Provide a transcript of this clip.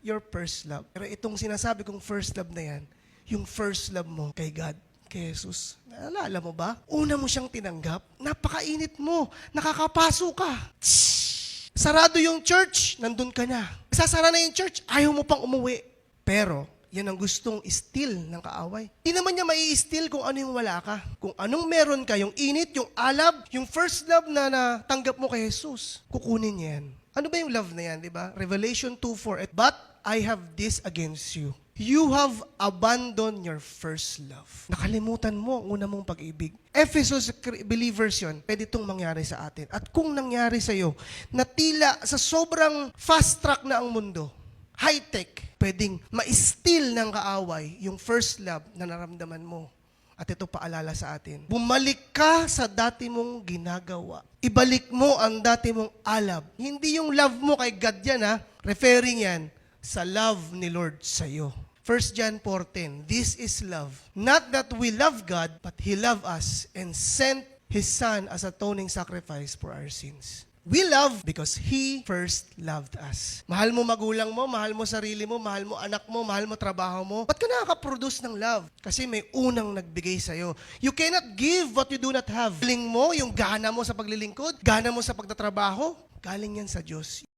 your first love. Pero itong sinasabi kong first love na yan, yung first love mo kay God, kay Jesus. Naalala mo ba? Una mo siyang tinanggap, napakainit mo, nakakapaso ka. Sarado yung church, nandun ka na. Sasara na yung church, ayaw mo pang umuwi. Pero, yan ang gustong steal ng kaaway. Hindi naman niya mai-steal kung ano yung wala ka. Kung anong meron ka, yung init, yung alab, yung first love na natanggap mo kay Jesus, kukunin niya yan. Ano ba yung love na yan, di ba? Revelation 2:4, but I have this against you. You have abandoned your first love. Nakalimutan mo ang una mong pag-ibig. Ephesus believers yun, pwede itong mangyari sa atin. At kung nangyari sa iyo, na tila sa sobrang fast track na ang mundo, high-tech, pwedeng ma-steal ng kaaway yung first love na naramdaman mo. At ito paalala sa atin. Bumalik ka sa dati mong ginagawa. Ibalik mo ang dati mong alab. Hindi yung love mo kay God yan ha. Referring yan sa love ni Lord sa iyo. 1 John 4:10, this is love. Not that we love God, but He loved us and sent His Son as atoning sacrifice for our sins. We love because He first loved us. Mahal mo magulang mo, mahal mo sarili mo, mahal mo anak mo, mahal mo trabaho mo. Ba't ka nakaka-produce ng love? Kasi may unang nagbigay sa'yo. You cannot give what you do not have. Galing mo, yung gana mo sa paglilingkod, gana mo sa pagtatrabaho, galing yan sa Diyos.